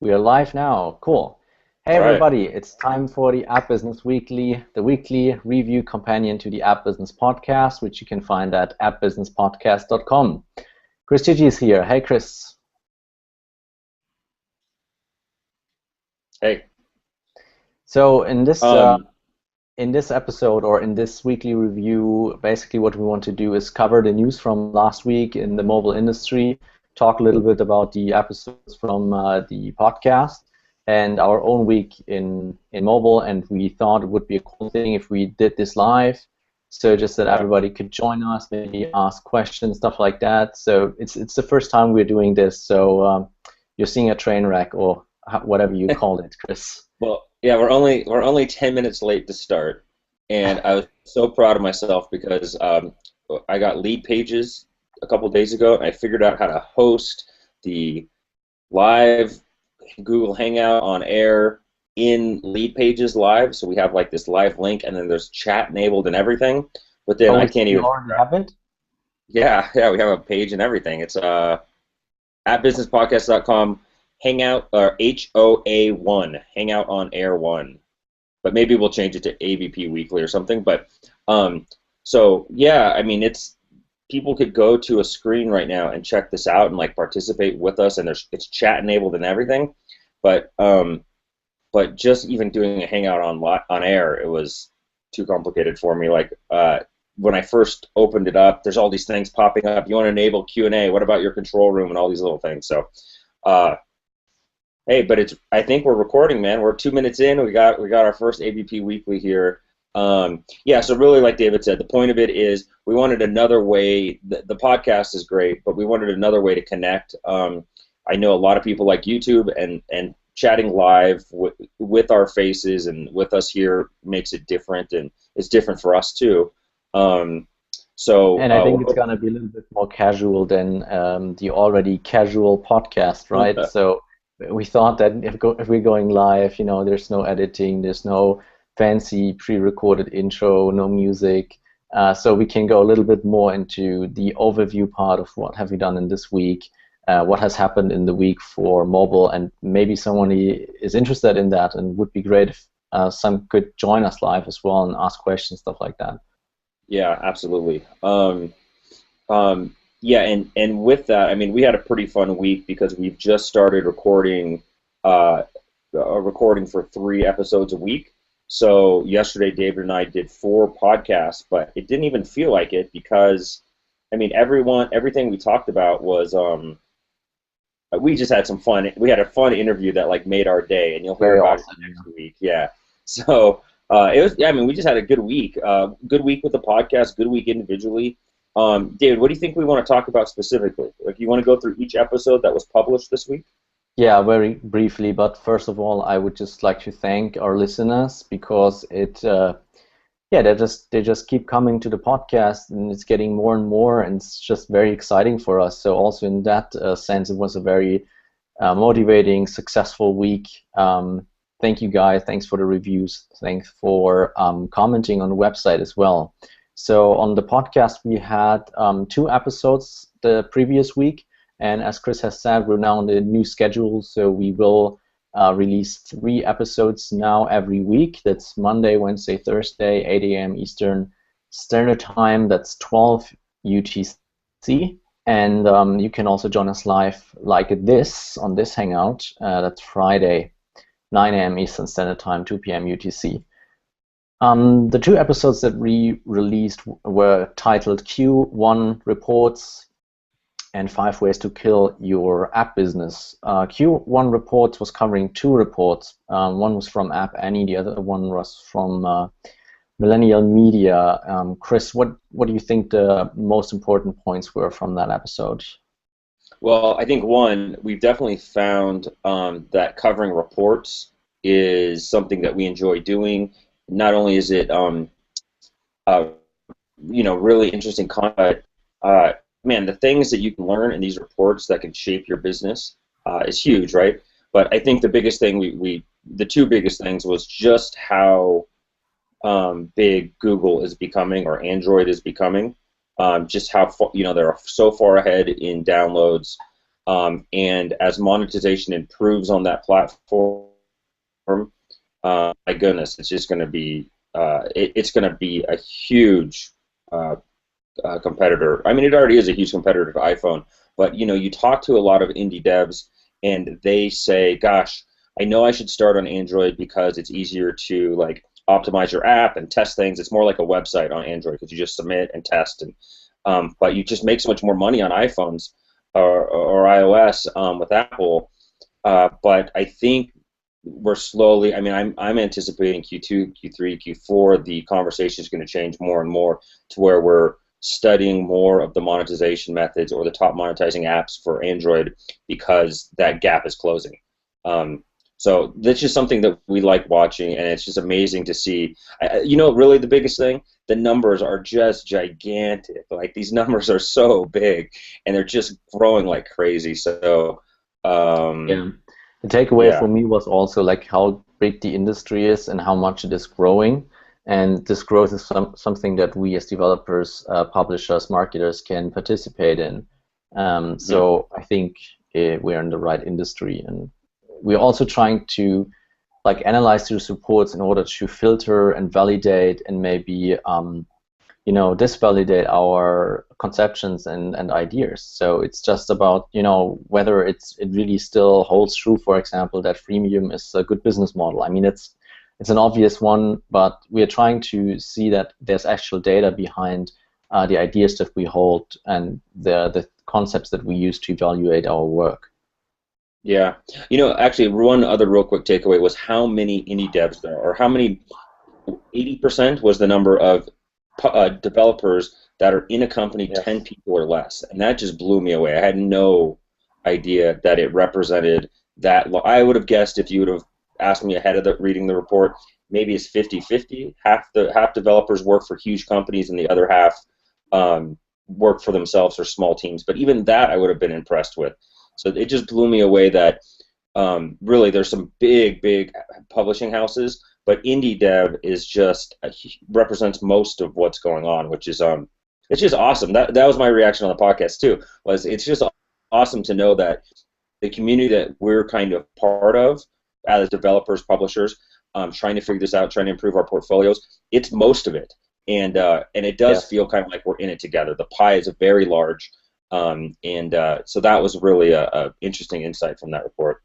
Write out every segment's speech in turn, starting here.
We are live now. Cool. Hey All right. everybody, it's time for the App Business Weekly, the weekly review companion to the App Business Podcast, which you can find at appbusinesspodcast.com. Chris Gigi is here. Hey Chris. Hey. So Um, in this episode or in this weekly review, basically what we want to do is cover the news from last week in the mobile industry, talk a little bit about the episodes from the podcast, and our own week in mobile. And we thought it would be a cool thing if we did this live, so just that yeah. everybody could join us, maybe ask questions, stuff like that. So it's the first time we're doing this. So you're seeing a train wreck or whatever you call it, Chris. Well, yeah, we're only 10 minutes late to start, and I was so proud of myself because I got lead pages a couple days ago, and I figured out how to host the live Google Hangout on air in lead pages live. So we have like this live link, and then there's chat enabled and everything. But then Oh, I we can't you even. already have it? Yeah, we have a page and everything. It's at businesspodcast.com, Hangout or HOA1, Hangout on Air 1. But maybe we'll change it to ABP Weekly or something. But so yeah, I mean it's people could go to a screen right now and check this out and like participate with us, and it's chat enabled and everything. But just even doing a Hangout on air, it was too complicated for me. Like when I first opened it up, there's all these things popping up. You want to enable Q&A? What about your control room and all these little things? So, uh, hey, but I think we're recording, man. We're 2 minutes in. We got our first ABP Weekly here. Yeah. So really, like David said, the point of it is we wanted another way. The podcast is great, but we wanted another way to connect. I know a lot of people like YouTube and chatting live with our faces and with us here makes it different, and it's different for us too. Um, so And I think it's we're going to be a little bit more casual than the already casual podcast, right? hoping. So we thought that if we're going live, there's no editing, there's no fancy pre-recorded intro, no music. So we can go a little bit more into the overview part of what have we done in this week, what has happened in the week for mobile, and maybe someone is interested in that, and would be great if some could join us live as well and ask questions, stuff like that. Yeah, absolutely. Yeah, and with that, I mean, we had a pretty fun week because we've just started uh, recording for 3 episodes a week. So yesterday, David and I did 4 podcasts, but it didn't even feel like it because, I mean, everything we talked about was, we just had some fun. We had a fun interview that like made our day, and you'll hear Very about it awesome. next week. Yeah. So it was. Yeah, I mean, we just had a good week. Good week with the podcast. Good week individually. David, what do you think we want to talk about specifically? Like, you want to go through each episode that was published this week? Yeah, very briefly, but first of all, I would just like to thank our listeners because yeah, they just keep coming to the podcast, and it's getting more and more, and it's just very exciting for us. So also in that sense, it was a very motivating, successful week. Thank you guys. Thanks for the reviews. Thanks for commenting on the website as well. So on the podcast, we had 2 episodes the previous week. And as Chris has said, we're now on the new schedule, so we will release 3 episodes now every week. That's Monday, Wednesday, Thursday, 8 a.m. Eastern Standard Time. That's 12 UTC. And you can also join us live like this on this Hangout. That's Friday, 9 a.m. Eastern Standard Time, 2 p.m. UTC. The 2 episodes that we released were titled Q1 Reports and 5 Ways to Kill Your App Business. Q1 Reports was covering 2 reports. One was from App Annie, the other one was from Millennial Media. Chris, what do you think the most important points were from that episode? Well, I think one, we've definitely found that covering reports is something that we enjoy doing. Not only is it uh, really interesting content. Man, the things that you can learn in these reports that can shape your business is huge, right? But I think the biggest thing the 2 biggest things was just how big Google is becoming or Android is becoming. Just how they're so far ahead in downloads. And as monetization improves on that platform, my goodness, it's just going to be it's going to be a huge competitor. I mean, it already is a huge competitor to iPhone, but you talk to a lot of indie devs, and they say, "Gosh, I know I should start on Android because it's easier to like optimize your app and test things. It's more like a website on Android because you just submit and test, and but you just make so much more money on iPhones or iOS with Apple." But I think we're slowly. I mean, I'm anticipating Q2, Q3, Q4. The conversation is going to change more and more to where we're studying more of the monetization methods or the top monetizing apps for Android because that gap is closing. So that's just something that we like watching, and it's just amazing to see. Really the biggest thing, the numbers are just gigantic. Like these numbers are so big, and they're just growing like crazy. So Yeah. The takeaway yeah, for me was also like how big the industry is and how much it is growing. And this growth is something that we as developers, publishers, marketers can participate in. mhm. So I think we're in the right industry, and we're also trying to like analyze those reports in order to filter and validate and maybe disvalidate our conceptions and ideas. So it's just about whether it really still holds true, for example, that freemium is a good business model. I mean, it's an obvious one, but we are trying to see that there's actual data behind the ideas that we hold and the concepts that we use to evaluate our work. Yeah. Actually, one other real quick takeaway was how many indie devs there are, or how many 80% was the number of developers that are in a company, 10 Yes. people or less, and that just blew me away. I had no idea that it represented that. I would have guessed if you would have asked me ahead of reading the report, maybe it's 50-50. Half developers work for huge companies, and the other half work for themselves or small teams. But even that, I would have been impressed with. So it just blew me away that really there's some big publishing houses, but indie dev is just represents most of what's going on, which is it's just awesome. That was my reaction on the podcast too. Was it's just awesome to know that the community that we're kind of part of as developers, publishers, trying to figure this out, trying to improve our portfolios. It's most of it, and it does Yes. feel kind of like we're in it together. The pie is very large, and so that was really a interesting insight from that report.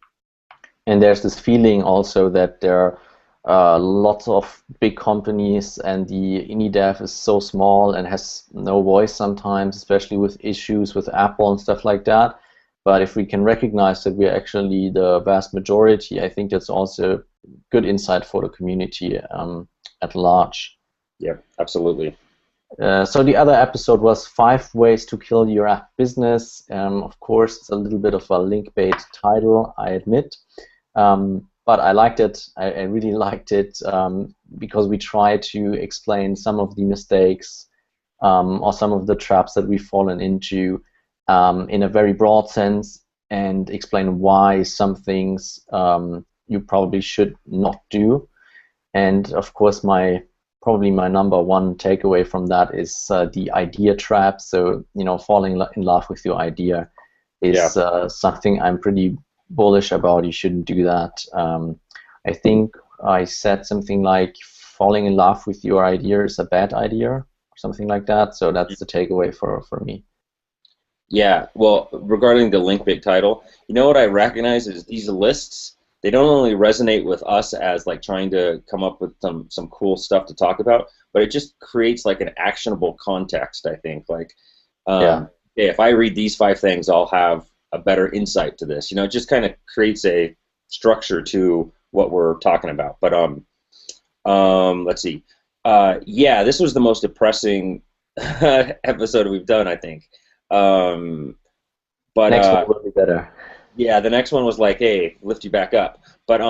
And there's this feeling also that there are lots of big companies and the indie dev is so small and has no voice sometimes, especially with issues with Apple and stuff like that. But if we can recognize that we're actually the vast majority, I think that's also good insight for the community at large. Yeah, absolutely. So the other episode was 5 ways to kill your app business. Of course, it's a little bit of a link bait title, I admit. But I liked it. I really liked it because we try to explain some of the mistakes or some of the traps that we've fallen into in a very broad sense and explain why some things you probably should not do. And of course, probably my number one takeaway from that is the idea trap. So, falling in love with your idea Yeah. is something I'm pretty bullish about. You shouldn't do that. I think I said something like falling in love with your idea is a bad idea, or something like that. So that's the takeaway for me. Yeah, well, regarding the link bait title, what I recognize is these lists, they don't only resonate with us as like trying to come up with some cool stuff to talk about, but it just creates like an actionable context, I think. Like, Yeah. hey, if I read these 5 things, I'll have a better insight to this. It just kind of creates a structure to what we're talking about. But let's see. Yeah, this was the most depressing episode we've done, I think. Um, but Next one will be better. yeah, the next one was like, hey, lift you back up. But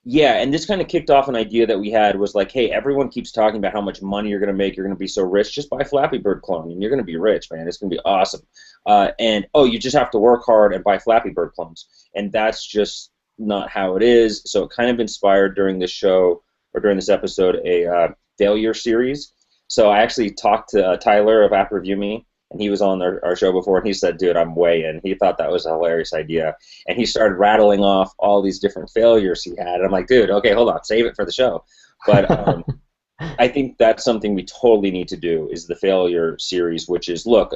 yeah, and this kind of kicked off an idea that we had was like, hey, everyone keeps talking about how much money you're going to make, you're going to be so rich. Just buy Flappy Bird clone, and you're going to be rich, man. It's going to be awesome. And oh, you just have to work hard and buy Flappy Bird clones, and that's just not how it is. So it kind of inspired during this show or during this episode a failure series. So I actually talked to Tyler of App Review Me, and he was on our show before, and he said, "Dude, I'm way in." He thought that was a hilarious idea, and he started rattling off all these different failures he had. And I'm like, "Dude, okay, hold on, save it for the show." But I think that's something we totally need to do is the failure series, which is, look,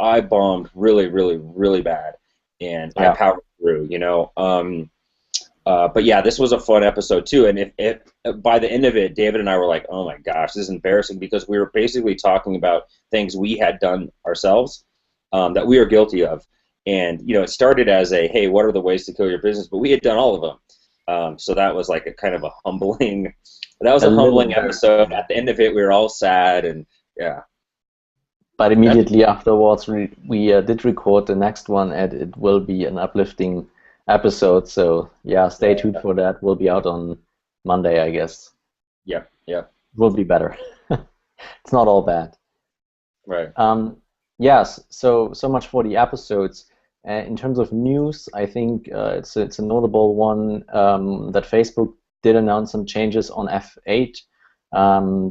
I bombed really, really, really bad, and I Yeah. powered through, you know. But yeah, this was a fun episode too, and if by the end of it, David and I were like, "Oh my gosh, this is embarrassing," because we were basically talking about things we had done ourselves that we are guilty of, and you know, it started as a, "Hey, what are the ways to kill your business?" But we had done all of them, so that was like a kind of a humbling. That was A a little humbling embarrassing, episode. yeah. At the end of it, we were all sad, and yeah, But that's immediately afterwards, we did record the next one, and it will be an uplifting episode. So yeah, stay tuned yeah, for that. Will be out on Monday, I guess. yeah, yeah, Will be better. It's not all bad. right. Yes, so much for the episodes. In terms of news, I think it's a notable one that Facebook did announce some changes on F8,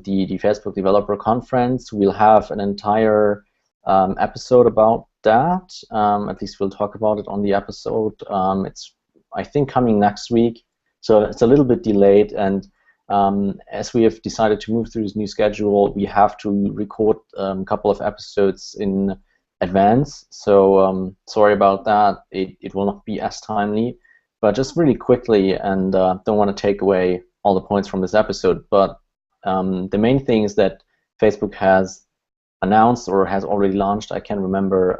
the Facebook Developer Conference. We'll have an entire episode about that. At least we'll talk about it on the episode. It's, I think, coming next week, so it's a little bit delayed. And as we have decided to move through this new schedule, we have to record a couple of episodes in advance. So sorry about that. It will not be as timely. But just really quickly, and don't want to take away all the points from this episode, but the main thing is that Facebook has announced or has already launched, I can remember,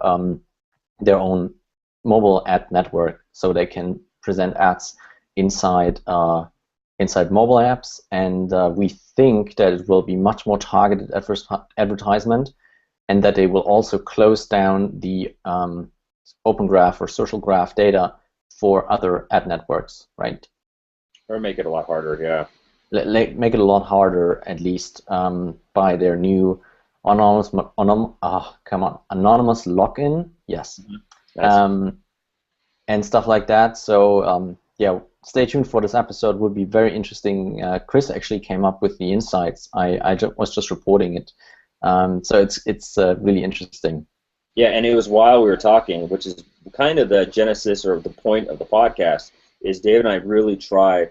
their own mobile ad network, so they can present ads inside inside mobile apps, and we think that it will be much more targeted advertisement, and that they will also close down the open graph or social graph data for other ad networks, right? Or make it a lot harder. Yeah. Make it a lot harder, at least by their new anonymous login, yes, Nice. um, and stuff like that. So yeah, stay tuned for this episode. Will be very interesting. Chris actually came up with the insights. I was just reporting it. So it's really interesting. Yeah, and it was while we were talking, which is kind of the genesis or the point of the podcast, is Dave and I really try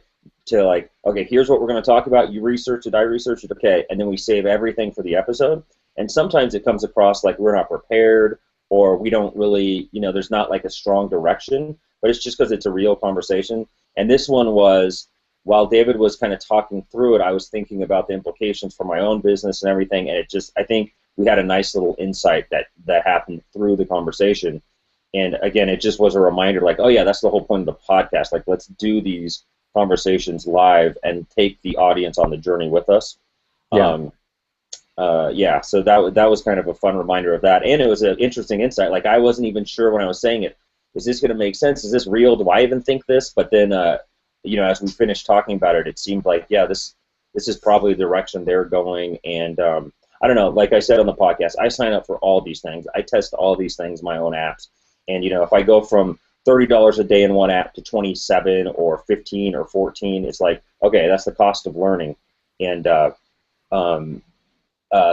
to, like, okay, here's what we're going to talk about. You research it, I research it, okay, and then we save everything for the episode. And sometimes it comes across like we're not prepared, or we don't really, you know, there's not like a strong direction, but it's just because it's a real conversation. And this one was, while David was kind of talking through it, I was thinking about the implications for my own business and everything, and it just, I think we had a nice little insight that happened through the conversation. And again, it just was a reminder, like, oh yeah, that's the whole point of the podcast. Like, let's do these conversations live and take the audience on the journey with us. Yeah. Yeah, so that was kind of a fun reminder of that, and it was an interesting insight. Like, I wasn't even sure when I was saying it, is this going to make sense? Is this real? Do I even think this? But then, you know, as we finished talking about it, it seemed like, yeah, this is probably the direction they're going. And I don't know, like I said on the podcast, I sign up for all these things. I test all these things, my own apps. And, you know, if I go from $30 a day in one app to 27 or 15 or 14, it's like, okay, that's the cost of learning. And um,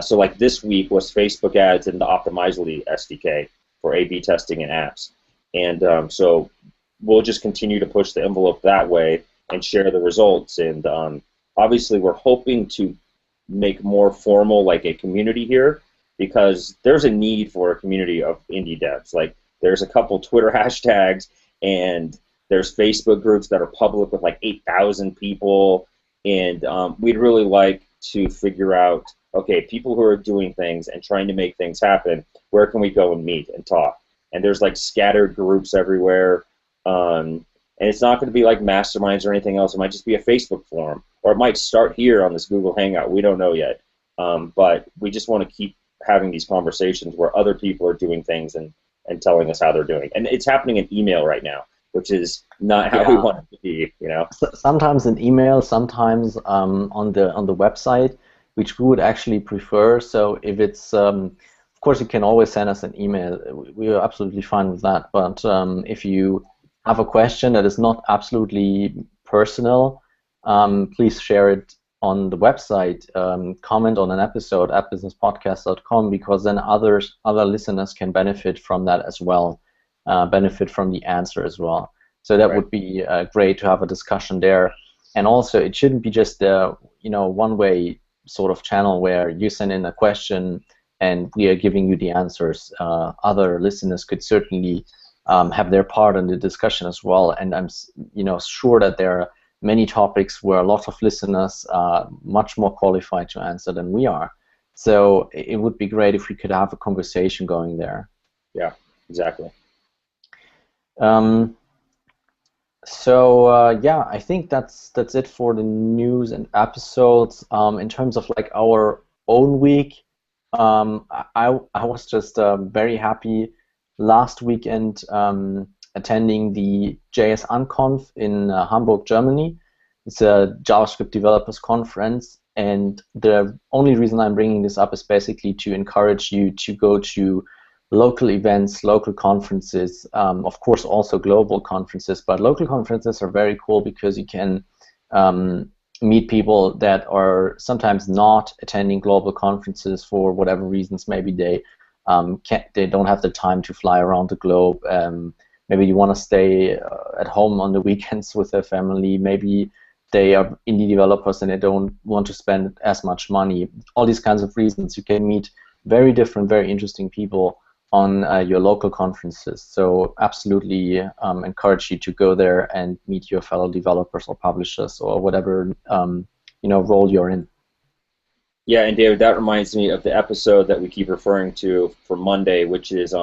so like this week was Facebook ads in the Optimizely SDK for A/B testing and apps. And so we'll just continue to push the envelope that way and share the results. And obviously we're hoping to make more formal, like, a community here, because there's a need for a community of indie devs. Like, there's a couple Twitter hashtags, and there's Facebook groups that are public with like 8,000 people, and we'd really like to figure out, okay, people who are doing things and trying to make things happen, where can we go and meet and talk? And there's like scattered groups everywhere, and it's not going to be like masterminds or anything else. It might just be a Facebook forum, or it might start here on this Google Hangout. We don't know yet, but we just want to keep having these conversations where other people are doing things and telling us how they're doing. And it's happening in email right now, which is not how we Yeah. want it to be, you know? Sometimes in email, sometimes on the website, which we would actually prefer. So if it's, of course, you can always send us an email. We are absolutely fine with that. But if you have a question that is not absolutely personal, please share it on the website, comment on an episode at businesspodcast.com, because then other listeners can benefit from that as well, benefit from the answer as well. So that would be great to have a discussion there. And also, it shouldn't be just a one-way sort of channel where you send in a question and we are giving you the answers. Other listeners could certainly have their part in the discussion as well. And I'm sure that there are many topics where a lot of listeners are much more qualified to answer than we are. So it would be great if we could have a conversation going there. Yeah, exactly. Yeah, I think that's it for the news and episodes. In terms of like our own week, I was just very happy last weekend attending the JS Unconf in Hamburg, Germany. It's a JavaScript developers conference, and the only reason I'm bringing this up is basically to encourage you to go to local events, local conferences, of course also global conferences, but local conferences are very cool because you can meet people that are sometimes not attending global conferences for whatever reasons. Maybe they don't have the time to fly around the globe. Maybe you want to stay at home on the weekends with their family. Maybe they are indie developers and they don't want to spend as much money. All these kinds of reasons. You can meet very different, very interesting people on your local conferences. So absolutely encourage you to go there and meet your fellow developers or publishers or whatever role you're in. Yeah, and David, that reminds me of the episode that we keep referring to for Monday, which is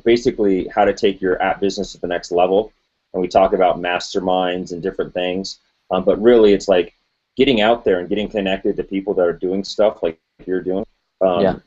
basically how to take your app business to the next level. And we talk about masterminds and different things. But really, it's like getting out there and getting connected to people that are doing stuff like you're doing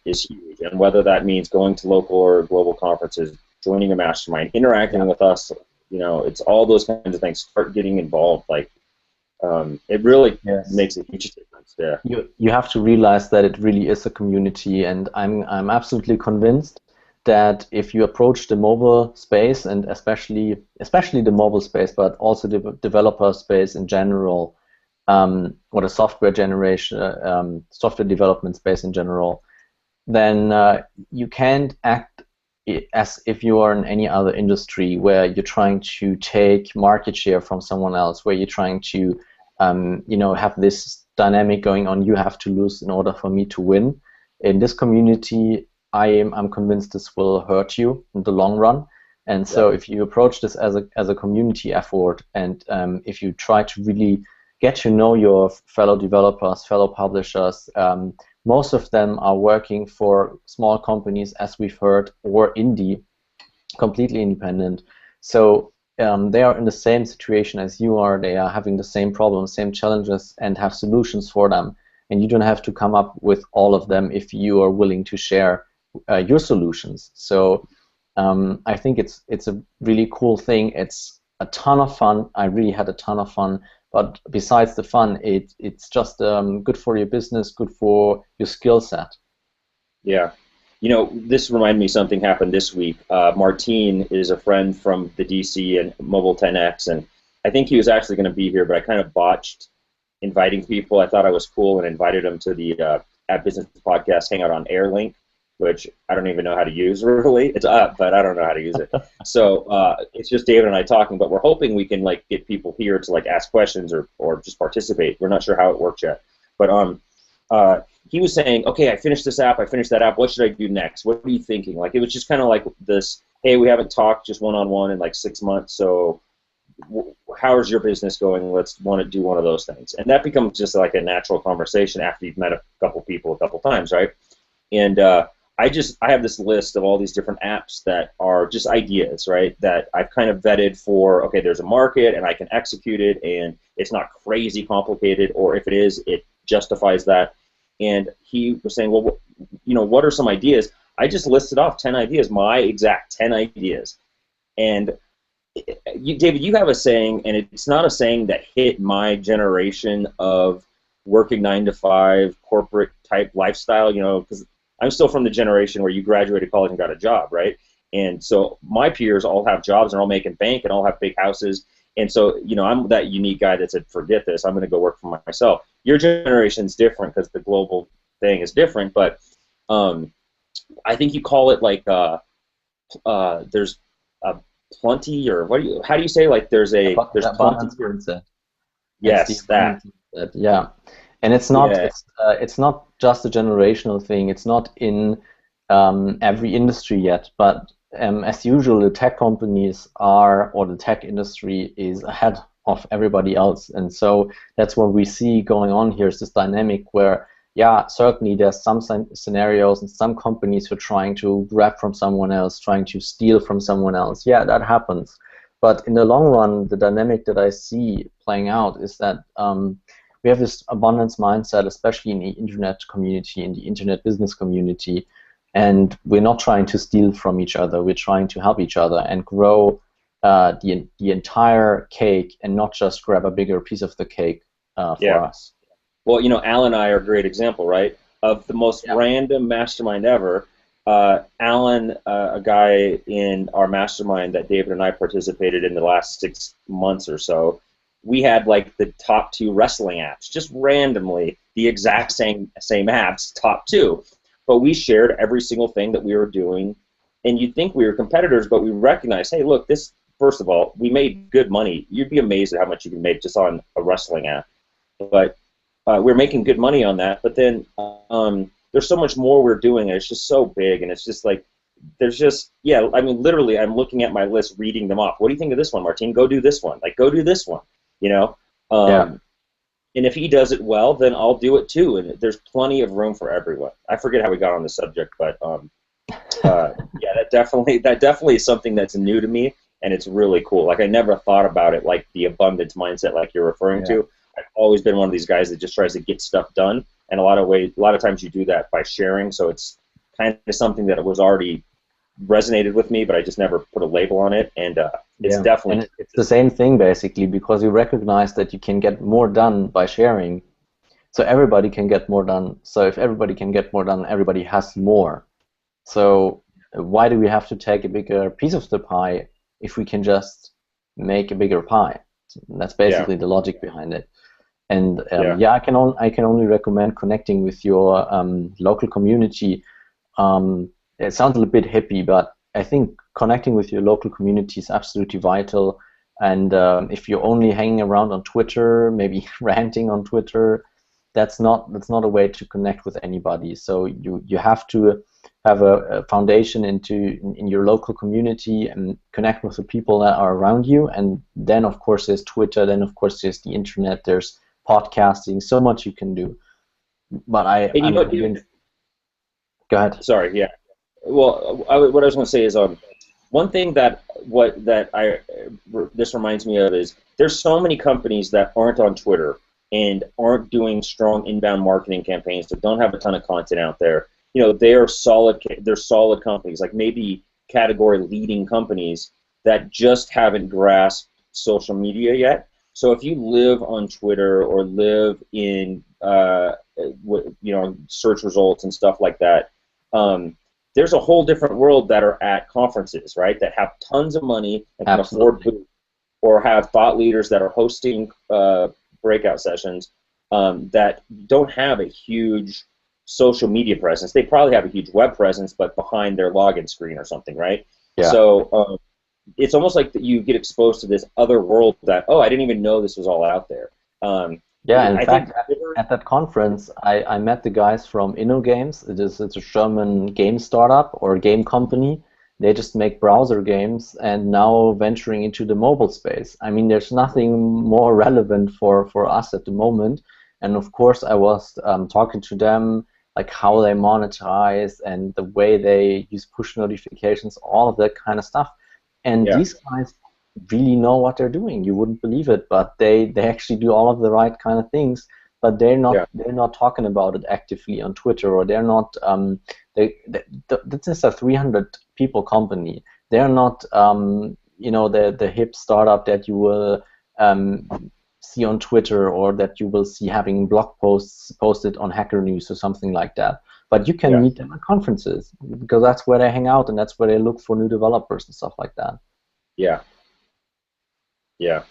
is huge. And whether that means going to local or global conferences, joining a mastermind, interacting with us, it's all those kinds of things. Start getting involved. It really makes a huge difference. Yeah. You have to realize that it really is a community, and I'm absolutely convinced that if you approach the mobile space, and especially the mobile space, but also the developer space in general, or the software development space in general, then you can't act as if you are in any other industry where you're trying to take market share from someone else, where you're trying to have this dynamic going on. You have to lose in order for me to win. In this community, I'm convinced this will hurt you in the long run. And so if you approach this as a community effort, and if you try to really get to know your fellow developers, fellow publishers, most of them are working for small companies, as we've heard, or indie, completely independent. So they are in the same situation as you are. They are having the same problems, same challenges, and have solutions for them. And you don't have to come up with all of them if you are willing to share your solutions. So I think it's a really cool thing. It's a ton of fun. I really had a ton of fun. But besides the fun, it's just good for your business, good for your skill set. Yeah. This reminded me something happened this week. Martine is a friend from the DC and Mobile 10X, and I think he was actually going to be here, but I kind of botched inviting people. I thought I was cool and invited him to the App Business Podcast Hangout on Air link, which I don't even know how to use really. It's up, but I don't know how to use it. So it's just David and I talking, but we're hoping we can get people here to ask questions or just participate. We're not sure how it works yet. But he was saying, okay, I finished this app, I finished that app, what should I do next? What are you thinking? It was just kind of like this, hey, we haven't talked just one-on-one in 6 months, so how is your business going? Let's want to do one of those things. And that becomes just a natural conversation after you've met a couple people a couple times, right? And I have this list of all these different apps that are just ideas, right, that I've kind of vetted for, okay, there's a market and I can execute it and it's not crazy complicated, or if it is, it justifies that. And he was saying, well, what are some ideas? I just listed off 10 ideas, my exact 10 ideas. And David, you have a saying, and it's not a saying that hit my generation of working 9-to-5 corporate type lifestyle, because I'm still from the generation where you graduated college and got a job, right? And so my peers all have jobs and are all making bank and all have big houses. And so, I'm that unique guy that said, forget this, I'm going to go work for myself. Your generation's different because the global thing is different, but I think you call it like there's a plenty, or how do you say, like there's The plenty abundance here. mindset. It's the Yes, that. abundance mindset. Yeah, and Yeah, it's not just a generational thing. It's not in every industry yet, but as usual, the tech companies are, or the tech industry is ahead of everybody else, and so that's what we see going on here. Is this dynamic where, yeah, certainly there's some scenarios and some companies who are trying to grab from someone else, trying to steal from someone else. Yeah, that happens. But in the long run, the dynamic that I see playing out is that we have this abundance mindset, especially in the internet community, in the internet business community, and we're not trying to steal from each other. We're trying to help each other and grow the entire cake, and not just grab a bigger piece of the cake for yeah. us. Well, Al and I are a great example, right? Of the most Yeah. random mastermind ever. Alan, a guy in our mastermind that David and I participated in the last 6 months or so, we had like the top 2 wrestling apps, just randomly the exact same apps, top 2. But we shared every single thing that we were doing, and you'd think we were competitors, but we recognized, hey, look, this, first of all, we made good money. You'd be amazed at how much you can make just on a wrestling app. But we're making good money on that, but then there's so much more we're doing, and it's just so big, and it's just like, there's just, yeah, I mean, literally, I'm looking at my list, reading them off. What do you think of this one, Martin? Go do this one. Like, go do this one, Yeah. And if he does it well, then I'll do it too, and there's plenty of room for everyone. I forget how we got on the subject, but yeah, that definitely is something that's new to me, and it's really cool. Like, I never thought about it like the abundance mindset, like you're referring to. I've always been one of these guys that just tries to get stuff done, and a lot of times you do that by sharing. So it's kind of something that was already resonated with me, but I just never put a label on it, and it's Yeah, definitely. and it's the same thing basically, because you recognize that you can get more done by sharing. So everybody can get more done. So if everybody can get more done, everybody has more. So why do we have to take a bigger piece of the pie if we can just make a bigger pie? So that's basically the logic behind it. And yeah, I can only recommend connecting with your local community. It sounds a little bit hippie, but I think connecting with your local community is absolutely vital. And if you're only hanging around on Twitter, maybe ranting on Twitter, that's not a way to connect with anybody. So you have to have a foundation in your local community and connect with the people that are around you. And then of course there's Twitter. Then of course there's the internet. There's podcasting. So much you can do. But I'm convinced. Go ahead. Sorry, yeah. Well, what I was going to say is one thing this reminds me of is there's so many companies that aren't on Twitter and aren't doing strong inbound marketing campaigns, that don't have a ton of content out there. They're solid companies, like maybe category leading companies that just haven't grasped social media yet. So if you live on Twitter or live in search results and stuff like that, there's a whole different world that are at conferences, right? That have tons of money and can afford booths, or have thought leaders that are hosting breakout sessions that don't have a huge social media presence. They probably have a huge web presence, but behind their login screen or something, right? Yeah. So it's almost like that you get exposed to this other world that, oh, I didn't even know this was all out there. Yeah, in fact, at that conference, I met the guys from InnoGames. It's a German game startup or game company. They just make browser games and now venturing into the mobile space. I mean, there's nothing more relevant for us at the moment. And of course, I was talking to them, like how they monetize and the way they use push notifications, all of that kind of stuff. And these guys really know what they're doing. You wouldn't believe it, but they actually do all of the right kind of things. But they're not talking about it actively on Twitter, or they're not. This is a 300 people company. They're not the hip startup that you will see on Twitter, or that you will see having blog posts posted on Hacker News or something like that. But you can meet them at conferences, because that's where they hang out and that's where they look for new developers and stuff like that. Yeah. Yeah.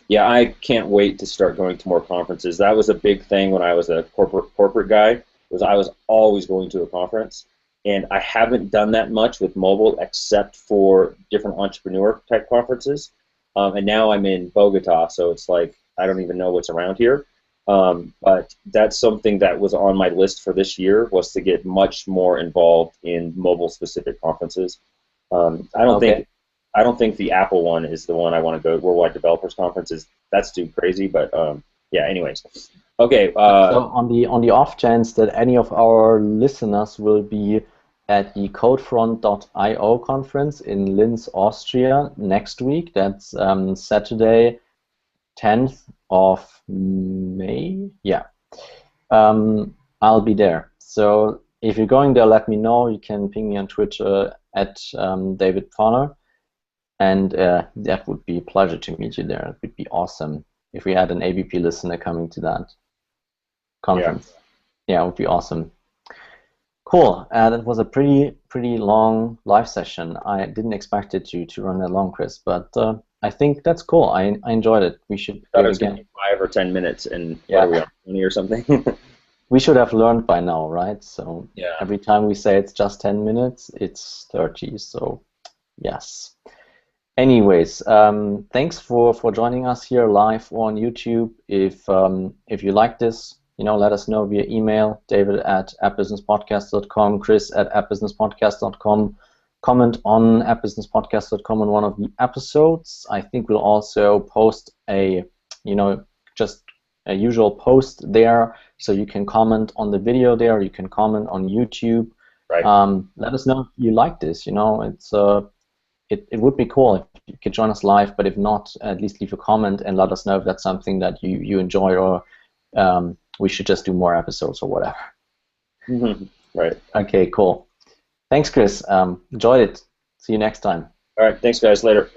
Yeah, I can't wait to start going to more conferences. That was a big thing when I was a corporate guy. Was I was always going to a conference, and I haven't done that much with mobile except for different entrepreneur type conferences. And now I'm in Bogota, so it's like I don't even know what's around here. But that's something that was on my list for this year was to get much more involved in mobile specific conferences. I don't Okay. think I don't think the Apple one is the one I want to go. Worldwide Developers Conference is that's too crazy, but yeah. Anyways, okay. So on the off chance that any of our listeners will be at the codefront.io conference in Linz, Austria next week, that's Saturday, 10th of May. Yeah, I'll be there. So if you're going there, let me know. You can ping me on Twitter at David Potter, and that would be a pleasure to meet you there. It would be awesome if we had an ABP listener coming to that Yeah, conference. Yeah, it would be awesome. Cool. That was a pretty long live session. I didn't expect it to run that long, Chris, but I think that's cool. I enjoyed it. We should I thought do it it was going to again. be 5 or 10 minutes, and what are we Yeah, on 20 or something? we should have learned by now, right? So Yeah. every time we say it's just 10 minutes, it's 30. So yes. Anyways, thanks for joining us here live on YouTube. If you like this, let us know via email, David at appbusinesspodcast.com, Chris at appbusinesspodcast.com. Comment on appbusinesspodcast.com on one of the episodes. I think we'll also post just a usual post there, so you can comment on the video there. You can comment on YouTube. Right. Let us know if you like this. It would be cool if you could join us live, but if not, at least leave a comment and let us know if that's something that you enjoy, or we should just do more episodes or whatever. Right. Okay, cool. Thanks, Chris. Enjoyed it. See you next time. All right. Thanks, guys. Later.